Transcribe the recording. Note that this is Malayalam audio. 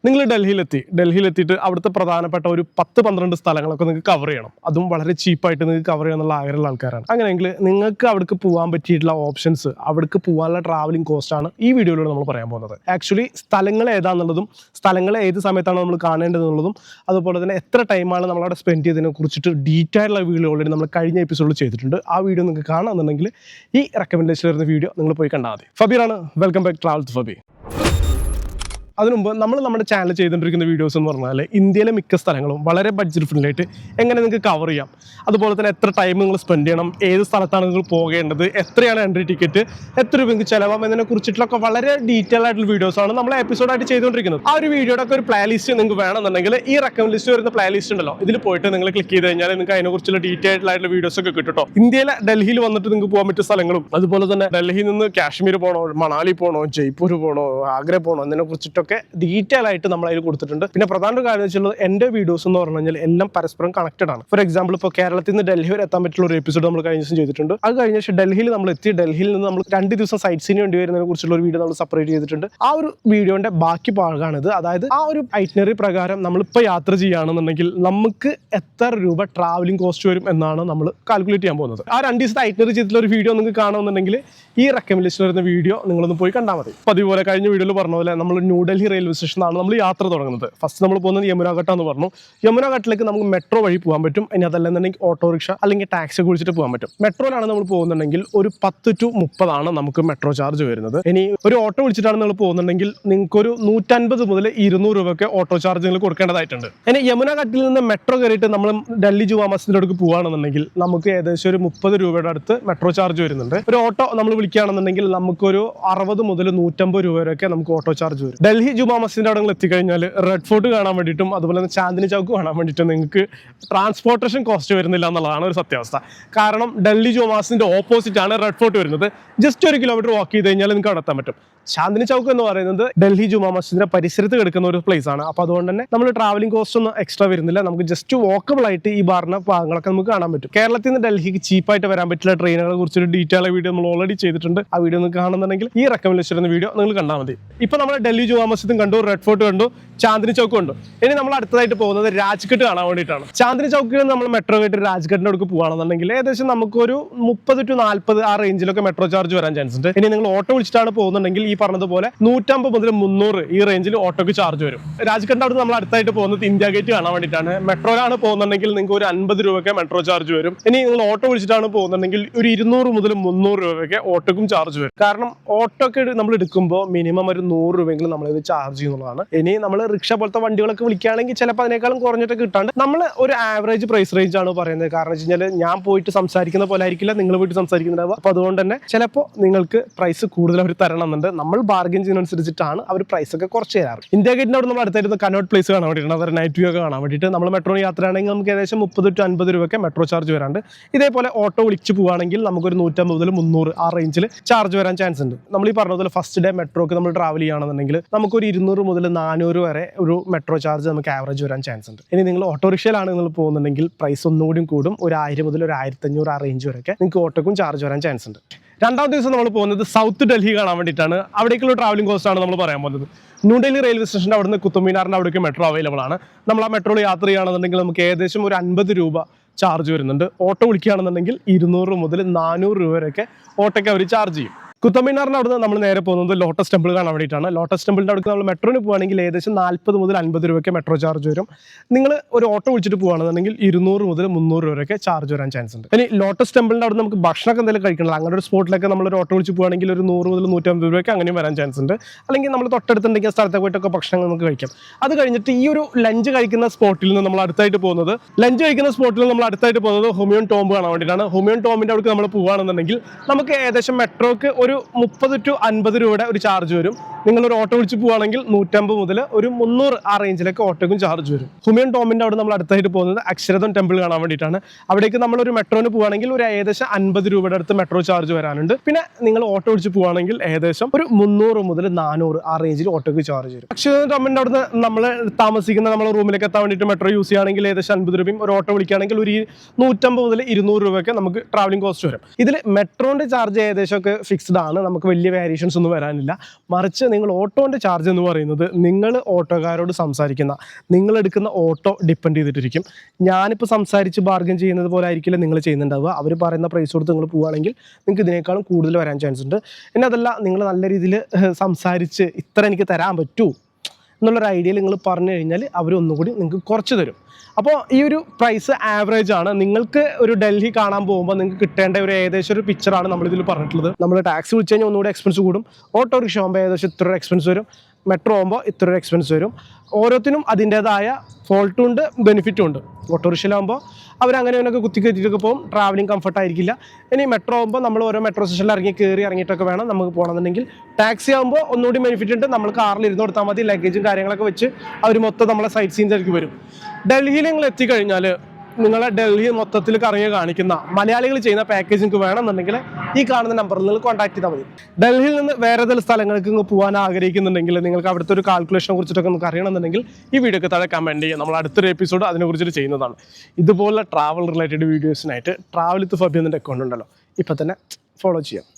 നിങ്ങൾ ഡൽഹിയിലെത്തിയിട്ട് അവിടുത്തെ പ്രധാനപ്പെട്ട ഒരു 10-12 സ്ഥലങ്ങളൊക്കെ നിങ്ങൾക്ക് കവർ ചെയ്യണം. അതും വളരെ ചീപ്പായിട്ട് നിങ്ങൾക്ക് കവർ ചെയ്യണമെന്നുള്ള ആഗ്രഹമുള്ള ആൾക്കാരാണ്. അങ്ങനെയെങ്കിൽ നിങ്ങൾക്ക് അവിടേക്ക് പോകാൻ പറ്റിയിട്ടുള്ള ഓപ്ഷൻസ്, അവിടേക്ക് പോകാനുള്ള ട്രാവലിംഗ് കോസ്റ്റാണ് ഈ വീഡിയോയിലൂടെ നമ്മൾ പറയാൻ പോകുന്നത്. ആക്ച്വലി സ്ഥലങ്ങൾ ഏതാണെന്നുള്ളതും സ്ഥലങ്ങൾ ഏത് സമയത്താണ് നമ്മൾ കാണേണ്ടതെന്നുള്ളതും അതുപോലെ തന്നെ എത്ര ടൈമാണ് നമ്മളവിടെ സ്പെൻഡ് ചെയ്തതിനെ കുറിച്ചിട്ട് ഡീറ്റെയിൽ ആയ വീഡിയോ ഓൾറെഡി നമ്മൾ കഴിഞ്ഞ എപ്പിസോഡിൽ ചെയ്തിട്ടുണ്ട്. ആ വീഡിയോ നിങ്ങൾക്ക് കാണാമെന്നുണ്ടെങ്കിൽ ഈ റെക്കമെൻഡേഷനിൽ വരുന്ന വീഡിയോ നിങ്ങൾ പോയി കണ്ടാൽ മതി. ഫബീറാണ്, വെൽക്കം ബാക്ക് ട്രാവൽ വിത്ത് ഫബി. അതിനുമുമ്പ് നമ്മൾ നമ്മുടെ ചാനൽ ചെയ്തുകൊണ്ടിരിക്കുന്ന വീഡിയോസ് എന്ന് പറഞ്ഞാൽ ഇന്ത്യയിലെ മിക്ക സ്ഥലങ്ങളും വളരെ ബഡ്ജറ്റ് ഫ്രണ്ട്ലി ആയിട്ട് എങ്ങനെ നിങ്ങൾക്ക് കവർ ചെയ്യാം, അതുപോലെ തന്നെ എത്ര ടൈം നിങ്ങൾ സ്പെൻഡ് ചെയ്യണം, ഏത് സ്ഥലത്താണ് നിങ്ങൾ പോകേണ്ടത്, എത്രയാണ് എൻട്രി ടിക്കറ്റ്, എത്ര രൂപ നിങ്ങൾക്ക് ചിലവാം എന്നതിനെ കുറിച്ചിട്ടുള്ളൊക്കെ വളരെ ഡീറ്റെയിൽ ആയിട്ടുള്ള വീഡിയോസാണ് നമ്മൾ എപ്പിസോഡായിട്ട് ചെയ്തുകൊണ്ടിരിക്കുന്നത്. ആ ഒരു വീഡിയോയുടെ ഒക്കെ ഒരു പ്ലേ ലിസ്റ്റ് നിങ്ങൾക്ക് വേണമെന്നുണ്ടെങ്കിൽ ഈ റെക്കമെൻഡ് ലിസ്റ്റ് വരുന്ന പ്ലേ ലിസ്റ്റ് ഉണ്ടല്ലോ, ഇതിൽ പോയിട്ട് നിങ്ങൾ ക്ലിക്ക് ചെയ്ത് കഴിഞ്ഞാൽ നിങ്ങൾക്ക് അതിനെക്കുറിച്ചുള്ള ഡീറ്റെയിൽ ആയിട്ടുള്ള വീഡിയോസ് ഒക്കെ കിട്ടും കേട്ടോ. ഇന്ത്യയിലെ ഡൽഹിയിൽ വന്നിട്ട് നിങ്ങൾക്ക് പോകാൻ പറ്റിയ സ്ഥലങ്ങളും അതുപോലെ തന്നെ ഡൽഹിയിൽ നിന്ന് കാശ്മീർ പോകണോ, മണാലി പോകണോ, ജയ്പൂർ പോകണോ, ആഗ്ര പോകണോ എന്നതിനെ കുറിച്ചിട്ടൊക്കെ ഡീറ്റെയിൽ ആയിട്ട് നമ്മൾ അതിൽ കൊടുത്തിട്ടുണ്ട്. പിന്നെ പ്രധാന കാര്യം വെച്ചുള്ളത് എൻ്റെ വീഡിയോസ് എന്ന് പറഞ്ഞു കഴിഞ്ഞാൽ എല്ലാം പരസ്പരം കണക്റ്റഡ് ആണ്. ഫോർ എക്സാമ്പിൾ ഇപ്പോൾ കേരളത്തിൽ നിന്ന് ഡൽഹി വരെ എത്താൻ പറ്റുള്ള ഒരു എപ്പിസോഡ് നമ്മൾ കഴിഞ്ഞ ദിവസം ചെയ്തിട്ടുണ്ട്. അത് കഴിഞ്ഞ ശേഷം ഡൽഹിയിൽ നമ്മൾ എത്തി, ഡൽഹിയിൽ നിന്ന് നമ്മൾ 2 ദിവസം സൈറ്റ് സീന് വേണ്ടി വരുന്നതിനെ കുറിച്ചുള്ള ഒരു വീഡിയോ നമ്മൾ സെപ്പറേറ്റ് ചെയ്തിട്ടുണ്ട്. ആ ഒരു വീഡിയോന്റെ ബാക്കി ഭാഗമാണിത്. അതായത് ആ ഒരു ഐറ്റിനറി പ്രകാരം നമ്മളിപ്പോൾ യാത്ര ചെയ്യുകയാണെന്നുണ്ടെങ്കിൽ നമുക്ക് എത്ര രൂപ ട്രാവലിംഗ് കോസ്റ്റ് വരും എന്നാണ് നമ്മൾ കാൽക്കുലേറ്റ് ചെയ്യാൻ പോകുന്നത്. ആ 2 ദിവസത്തെ ഐറ്റിനറി ചെയ്തിട്ടുള്ള ഒരു വീഡിയോ നിങ്ങൾക്ക് കാണുമെന്നുണ്ടെങ്കിൽ ഈ റെക്കമെൻഡ് ലിസ്റ്റിൽ വരുന്ന വീഡിയോ നിങ്ങളൊന്ന് പോയി കണ്ടാൽ മതി. അപ്പോൾ അതുപോലെ കഴിഞ്ഞ വീഡിയോയിൽ പറഞ്ഞ പോലെ നമ്മൾ ന്യൂഡൽഹി റെയിൽവേ സ്റ്റേഷനാണ് നമ്മൾ യാത്ര തുടങ്ങുന്നത്. ഫസ്റ്റ് നമ്മൾ പോകുന്നത് യമുനാഘട്ട് എന്ന് പറഞ്ഞു. യമുനാഘട്ടിലേക്ക് നമുക്ക് മെട്രോ വഴി പോകാൻ പറ്റും. ഇനി അതല്ലെന്നുണ്ടെങ്കിൽ ഓട്ടോറിക്ഷ അല്ലെങ്കിൽ ടാക്സി വിളിച്ചിട്ട് പോകാൻ പറ്റും. മെട്രോയിലാണ് നമ്മൾ പോകുന്നുണ്ടെങ്കിൽ ഒരു 10 to 30 ആണ് നമുക്ക് മെട്രോ ചാർജ് വരുന്നത്. ഇനി ഒരു ഓട്ടോ വിളിച്ചിട്ടാണ് നിങ്ങൾ പോകുന്നുണ്ടെങ്കിൽ നിങ്ങൾക്കൊരു 150 മുതൽ 200 രൂപയൊക്കെ ഓട്ടോ ചാർജ് നിങ്ങൾ കൊടുക്കേണ്ടതായിട്ടുണ്ട്. ഇനി യമുനാഘട്ടിൽ നിന്ന് മെട്രോ കയറിയിട്ട് നമ്മൾ ഡൽഹി ജുമാ മസ്ജിദിലേക്ക് പോകുകയാണെന്നുണ്ടെങ്കിൽ നമുക്ക് ഏകദേശം ഒരു 30 രൂപയുടെ അടുത്ത് മെട്രോ ചാർജ് വരുന്നുണ്ട്. ഒരു ഓട്ടോ നമ്മൾ വിളിക്കുകയാണെന്നുണ്ടെങ്കിൽ നമുക്കൊരു 60 മുതൽ 150 രൂപ വരെയൊക്കെ നമുക്ക് ഓട്ടോ ചാർജ് വരും. ഡൽഹി ജുമാ മസ്ജിദിന്റെ അവിടെ എത്തിക്കഴിഞ്ഞാൽ റെഡ് ഫോർട്ട് കാണാൻ വേണ്ടിയിട്ടും അതുപോലെ തന്നെ ചാന്ദിനി ചൗക്ക് കാണാൻ വേണ്ടിയിട്ടും നിങ്ങൾക്ക് ട്രാൻസ്പോർട്ടേഷൻ കോസ്റ്റ് വരുന്നില്ല എന്നുള്ളതാണ് ഒരു സത്യാവസ്ഥ. കാരണം ഡൽഹി ജുമാ മസ്ജിദിന്റെ ഓപ്പോസിറ്റ് ആണ് റെഡ് ഫോർട്ട് വരുന്നത്. ജസ്റ്റ് 1 കിലോമീറ്റർ വാക്ക് ചെയ്ത് കഴിഞ്ഞാൽ നിങ്ങൾക്ക് അവിടെ എത്താൻ പറ്റും. ചാന്ദിനി ചൗക്ക് എന്ന് പറയുന്നത് ഡൽഹി ജുമാ മസ്ജിദിന്റെ പരിസരത്ത് കിടക്കുന്ന ഒരു പ്ലേസ് ആണ്. അപ്പോൾ അതുകൊണ്ട് തന്നെ നമ്മൾ ട്രാവലിംഗ് കോസ്റ്റ് ഒന്നും എക്സ്ട്രാ വരുന്നില്ല. നമുക്ക് ജസ്റ്റ് വാക്കബിൾ ആയിട്ട് ഈ പറഞ്ഞ ഭാഗങ്ങളൊക്കെ നമുക്ക് കാണാൻ പറ്റും. കേരളത്തിൽ നിന്ന് ഡൽഹിക്ക് ചീപ്പായിട്ട് വരാൻ പറ്റുന്ന ട്രെയിനുകളെ കുറിച്ചൊരു ഡീറ്റെയിൽ വീഡിയോ നമ്മൾ ഓൾറെഡി ചെയ്തിട്ടുണ്ട്. ആ വീഡിയോ നിങ്ങൾക്ക് കാണുന്നുണ്ടെങ്കിൽ ഈ റെക്കമെൻഡ് ചെയ്യുന്ന വീഡിയോ നിങ്ങൾ കണ്ടാൽ മതി. ഇപ്പോൾ നമ്മൾ ഡൽഹി ജുമാ മസ്ജിദും കണ്ടു, റെഡ് ഫോർട്ട് കണ്ടു, ചാന്ദിനി ചൗക്ക് കണ്ടു. ഇനി നമ്മൾ അടുത്തതായിട്ട് പോകുന്നത് രാജ്ഘട്ട് കാണാൻ വേണ്ടിയിട്ടാണ്. ചാന്ദിനി ചൗക്കിൽ നമ്മൾ മെട്രോ കയറ്റി രാജ്ഘട്ടിന്റെ അടുക്ക് പോകുകയാണെന്നുണ്ടെങ്കിൽ ഏകദേശം നമുക്കൊരു 30 to 40 ആ റേഞ്ചിലൊക്കെ മെട്രോ ചാർജ് വരാൻ ചാൻസ് ഉണ്ട്. ഇനി നിങ്ങൾ ഓട്ടോ വിളിച്ചിട്ടാണ് പോകുന്നുണ്ടെങ്കിൽ ഈ പറഞ്ഞതുപോലെ 150 മുതൽ 300 ഈ റേഞ്ചിൽ ഓട്ടോക്ക് ചാർജ് വരും. രാജ്ഘട്ടിന്റെ അടുത്ത് നമ്മൾ അടുത്തായിട്ട് പോകുന്നത് ഇന്ത്യ ഗേറ്റ് കാണാൻ വേണ്ടിയിട്ടാണ്. മെട്രോയിലാണ് പോകുന്നുണ്ടെങ്കിൽ നിങ്ങൾക്ക് ഒരു 50 രൂപയ്ക്ക് മെട്രോ ചാർജ് വരും. ഇനി നിങ്ങൾ ഓട്ടോ വിളിച്ചിട്ടാണ് പോകുന്നുണ്ടെങ്കിൽ ഒരു 200 മുതൽ 300 രൂപയ്ക്ക് ഓട്ടോക്കും ചാർജ് വരും. കാരണം ഓട്ടോ ഒക്കെ നമ്മൾ എടുക്കുമ്പോൾ മിനിമം ഒരു 100 രൂപയെങ്കിലും നമ്മളിത് ചാർജ് ചെയ്യുന്നതാണ്. ഇനി നമ്മൾ റിക്ഷ പോലത്തെ വണ്ടികളൊക്കെ വിളിക്കുകയാണെങ്കിൽ ചിലപ്പോൾ അതിനേക്കാളും കുറഞ്ഞിട്ടൊക്കെ കിട്ടാണ്ട് നമ്മൾ ഒരു ആവറേജ് പ്രൈസ് റേഞ്ച് ആണ് പറയുന്നത്. കാരണം വെച്ച് കഴിഞ്ഞാൽ ഞാൻ പോയിട്ട് സംസാരിക്കുന്ന പോലെ ആയിരിക്കില്ല നിങ്ങൾ പോയിട്ട് സംസാരിക്കുന്നുണ്ടാവുക. അപ്പോൾ അതുകൊണ്ട് തന്നെ ചിലപ്പോൾ നിങ്ങൾക്ക് പ്രൈസ് കൂടുതൽ അവർ തരണമെന്നുണ്ട്. നമ്മൾ ബാർഗൻ ചെയ്യുന്നതനുസരിച്ചിട്ടാണ് അവർ പ്രൈസ് ഒക്കെ കുറച്ച് തരാറ്. ഇന്ത്യ ഗേറ്റിന്റെ അവിടെ നമ്മൾ അടുത്തായിരുന്നു കനോട്ട് പ്ലേസ് കാണാൻ വേണ്ടിയിട്ട്, അതൊരു നൈറ്റ് വ്യൂ ഒക്കെ കാണാൻ വേണ്ടിയിട്ട് നമ്മൾ മെട്രോ യാത്രയാണെങ്കിൽ നമുക്ക് ഏകദേശം 30 to 50 രൂപയ്ക്ക് മെട്രോ ചാർജ് വരാണ്ട്. ഇതേപോലെ ഓട്ടോ വിളിച്ച് പോവുകയാണെങ്കിൽ നമുക്കൊരു 150 മുതൽ 300 ആ റേഞ്ചിൽ ചാർജ് വരാൻ ചാൻസ് ഉണ്ട്. നമ്മൾ ഈ പറഞ്ഞതുപോലെ ഫസ്റ്റ് ഡേ മെട്രോക്ക് നമ്മൾ ട്രാവൽ ചെയ്യുകയാണെന്നുണ്ടെങ്കിൽ നമുക്കൊരു 200 മുതൽ 400 വരെ ഒരു മെട്രോ ചാർജ് നമുക്ക് ആവറേജ് വരാൻ ചാൻസ് ഉണ്ട്. ഇനി നിങ്ങൾ ഓട്ടോറിക്ഷയിലാണ് നിങ്ങൾ പോകുന്നുണ്ടെങ്കിൽ പ്രൈസ് ഒന്നുകൂടി കൂടും. ഒരു 1000 മുതൽ ഒരു 1500 ആ റേഞ്ച് വരെയൊക്കെ നിങ്ങൾക്ക് ഓട്ടോക്കും ചാർജ് വരാൻ ചാൻസ് ഉണ്ട്. രണ്ടാമത്തെ ദിവസം നമ്മൾ പോകുന്നത് സൗത്ത് ഡൽഹി കാണാൻ വേണ്ടിയിട്ടാണ്. അവിടേക്കുള്ള ട്രാവലിംഗ് കോസ്റ്റ് ആണ് നമ്മൾ പറയാൻ പോകുന്നത്. ന്യൂഡൽഹി റെയിൽവേ സ്റ്റേഷൻ്റെ അവിടുന്ന് കുത്തബ് മീനാറിൻ്റെ അവിടേക്ക് മെട്രോ അവൈലബിൾ ആണ്. നമ്മൾ ആ മെട്രോയിൽ യാത്ര ചെയ്യുകയാണെന്നുണ്ടെങ്കിൽ നമുക്ക് ഏകദേശം ഒരു 50 രൂപ ചാർജ് വരുന്നുണ്ട്. ഓട്ടോ വിളിക്കുകയാണെന്നുണ്ടെങ്കിൽ 200 മുതൽ 400 രൂപ വരെയൊക്കെ ഓട്ടോയ്ക്ക് അവർ ചാർജ് ചെയ്യും. കുത്തബ് മീനാറിൻ്റെ അവിടുന്ന് നമ്മൾ നേരെ പോകുന്നത് ലോട്ടസ് ടെമ്പിൾ കാണാൻ വേണ്ടിയിട്ടാണ്. ലോട്ടസ് ടെമ്പിളിൻ്റെ അടുത്ത് നമ്മൾ മെട്രോന് പോകുകയാണെങ്കിൽ ഏകദേശം 40 മുതൽ 50 രൂപയ്ക്ക് മെട്രോ ചാർജ് വരും. നിങ്ങൾ ഒരു ഓട്ടോ വിളിച്ചിട്ട് പോകുകയാണെന്നുണ്ടെങ്കിൽ 200 മുതൽ 300 രൂപ വരെയൊക്കെ ചാർജ് വരാൻ ചാൻസ് ഉണ്ട്. ഇനി ലോട്ടസ് ടെമ്പിളിൻ്റെ അവിടെ നമുക്ക് ഭക്ഷണമൊക്കെ എന്തെങ്കിലും കഴിക്കണമല്ലോ, അങ്ങനെ ഒരു സ്പോട്ടിലൊക്കെ നമ്മളൊരു ഓട്ടോ വിളിച്ച് പോകുകയാണെങ്കിൽ ഒരു 100 മുതൽ 150 രൂപയ്ക്ക് അങ്ങനെയും വരാൻ ചാൻസ് ഉണ്ട്. അല്ലെങ്കിൽ നമ്മൾ തൊട്ടടുത്തുണ്ടെങ്കിൽ സ്ഥലത്തെ പോയിട്ടൊക്കെ ഭക്ഷണം നമുക്ക് കഴിക്കാം. അത് കഴിഞ്ഞിട്ട് ഈ ഒരു ലഞ്ച് കഴിക്കുന്ന സ്പോട്ടിൽ നിന്ന് നമ്മൾ അടുത്തായിട്ട് പോകുന്നത് ഹുമയൂൺ ടോംബ് കാണാൻ വേണ്ടിയിട്ടാണ്. ഹുമയൂൺ ടോംബിൻ്റെ അവിടെ നമ്മൾ പോകുകയാണെന്നുണ്ടെങ്കിൽ നമുക്ക് ഏകദേശം മെട്രോക്ക് ഒരു 30 to 50 രൂപയുടെ ഒരു ചാർജ് വരും. നിങ്ങളൊരു ഓട്ടോ വിളിച്ച് പോവുകയാണെങ്കിൽ 150 മുതൽ ഒരു 300 ആ റേഞ്ചിലേക്ക് ഓട്ടോക്കും ചാർജ് വരും. ഹുമയൂൺ ടോംബിൻ്റെ അവിടെ നമ്മൾ അടുത്തായിട്ട് പോകുന്നത് അക്ഷരധം ടെമ്പിൾ കാണാൻ വേണ്ടിയിട്ടാണ്. അവിടേക്ക് നമ്മളൊരു മെട്രോന് പോവുകയാണെങ്കിൽ ഒരു ഏകദേശം 50 രൂപയുടെ അടുത്ത് മെട്രോ ചാർജ് വരാനുണ്ട്. പിന്നെ നിങ്ങൾ ഓട്ടോ വിളിച്ച് പോവുകയാണെങ്കിൽ ഏകദേശം ഒരു 300 മുതൽ 400 ആ റേഞ്ചിൽ ഓട്ടോക്ക് ചാർജ് വരും. അക്ഷരധം ടെമ്പിളിൻ്റെ അവിടെ നമ്മൾ താമസിക്കുന്ന നമ്മളെ റൂമിലേക്ക് എത്താൻ വേണ്ടിയിട്ട് മെട്രോ യൂസ് ചെയ്യുകയാണെങ്കിൽ ഏകദേശം 50 രൂപയും, ഒരു ഓട്ടോ വിളിക്കുകയാണെങ്കിൽ ഒരു 150 മുതൽ 200 രൂപയൊക്കെ നമുക്ക് ട്രാവലിംഗ് കോസ്റ്റ് വരും. ഇതിൽ മെട്രോന്റെ ചാർജ് ഏകദേശം ഒക്കെ ഫിക്സ്ഡ് ഇതാണ്, നമുക്ക് വലിയ വേരിയേഷൻസ് ഒന്നും വരാനില്ല. മറിച്ച് നിങ്ങൾ ഓട്ടോൻ്റെ ചാർജ് എന്ന് പറയുന്നത് നിങ്ങൾ ഓട്ടോക്കാരോട് സംസാരിക്കുന്ന, നിങ്ങളെടുക്കുന്ന ഓട്ടോ ഡിപ്പെൻഡ് ചെയ്തിട്ടിരിക്കും. ഞാനിപ്പോൾ സംസാരിച്ച് ബാർഗൻ ചെയ്യുന്നത് പോലെ ആയിരിക്കില്ല നിങ്ങൾ ചെയ്യുന്നുണ്ടാവുക. അവർ പറയുന്ന പ്രൈസ് കൊടുത്ത് നിങ്ങൾ പോവുകയാണെങ്കിൽ നിങ്ങൾക്ക് ഇതിനേക്കാളും കൂടുതൽ വരാൻ ചാൻസ് ഉണ്ട്. പിന്നെ അതല്ല, നിങ്ങൾ നല്ല രീതിയിൽ സംസാരിച്ച് ഇത്ര എനിക്ക് തരാൻ പറ്റൂ എന്നുള്ളൊരു ഐഡിയയിൽ നിങ്ങൾ പറഞ്ഞു കഴിഞ്ഞാൽ അവർ ഒന്നുകൂടി നിങ്ങൾക്ക് കുറച്ച് തരും. അപ്പോൾ ഈ ഒരു പ്രൈസ് ആവറേജ് ആണ്. നിങ്ങൾക്ക് ഒരു ഡൽഹി കാണാൻ പോകുമ്പോൾ നിങ്ങൾക്ക് കിട്ടേണ്ട ഒരു ഏകദേശം ഒരു പിക്ചറാണ് നമ്മളിതിൽ പറഞ്ഞിട്ടുള്ളത്. നമ്മൾ ടാക്സി വിളിച്ച് കഴിഞ്ഞാൽ ഒന്നുകൂടി എക്സ്പെൻസ് കൂടും, ഓട്ടോറിക്ഷ ആകുമ്പോൾ ഏകദേശം ഇത്ര എക്സ്പെൻസ് വരും, മെട്രോ ആകുമ്പോൾ ഇത്ര ഒരു എക്സ്പെൻസ് വരും. ഓരോത്തിനും അതിൻ്റേതായ ഫോൾട്ടും ഉണ്ട് ബെനിഫിറ്റും ഉണ്ട്. ഓട്ടോറിക്ഷയിലാകുമ്പോൾ അവരങ്ങനെ അവനൊക്കെ കുത്തി കയറ്റിയിട്ടൊക്കെ പോകും, ട്രാവലിംഗ് കംഫർട്ട് ആയിരിക്കില്ല. ഇനി മെട്രോ ആകുമ്പോൾ നമ്മൾ ഓരോ മെട്രോ സ്റ്റേഷനിൽ ഇറങ്ങിയിട്ടൊക്കെ വേണം നമുക്ക് പോകണമെന്നുണ്ടെങ്കിൽ. ടാക്സി ആകുമ്പോൾ ഒന്നുകൂടി ബെനിഫിറ്റ് ഉണ്ട്, നമ്മൾ കാറിൽ ഇരുന്ന് കൊടുത്താൽ മതി, ലഗേജും കാര്യങ്ങളൊക്കെ വെച്ച് അവർ മൊത്തം നമ്മളെ സൈറ്റ് സീൻസിലേക്ക് വരും. ഡൽഹിയിൽ നിങ്ങൾ എത്തിക്കഴിഞ്ഞാൽ നിങ്ങളെ ഡൽഹി മൊത്തത്തിൽ കറങ്ങി കാണിക്കുന്ന മലയാളികൾ ചെയ്യുന്ന പാക്കേജ് നിങ്ങൾക്ക് വേണമെന്നുണ്ടെങ്കിൽ ഈ കാണുന്ന നമ്പറിൽ നിങ്ങൾ കോൺടാക്ട് ചെയ്താൽ മതി. ഡൽഹിയിൽ നിന്ന് വേറെ ഏതെങ്കിലും സ്ഥലങ്ങൾക്ക് നിങ്ങൾ പോകാൻ ആഗ്രഹിക്കുന്നുണ്ടെങ്കിൽ, നിങ്ങൾക്ക് അവിടുത്തെ ഒരു കാൽക്കുലേഷനെ കുറിച്ചിട്ടൊക്കെ നിങ്ങൾക്ക് അറിയണമെന്നുണ്ടെങ്കിൽ ഈ വീഡിയോക്ക് താഴെ കമൻറ്റ് ചെയ്യുക. നമ്മൾ അടുത്തൊരു എപ്പിസോഡ് അതിനെക്കുറിച്ചിട്ട് ചെയ്യുന്നതാണ്. ഇതുപോലെ ട്രാവൽ റിലേറ്റഡ് വീഡിയോസിനായിട്ട് ട്രാവൽ വിത്ത് ഫബി എന്നതിൻ്റെ അക്കൗണ്ട് ഉണ്ടല്ലോ, ഇപ്പം തന്നെ ഫോളോ ചെയ്യാം.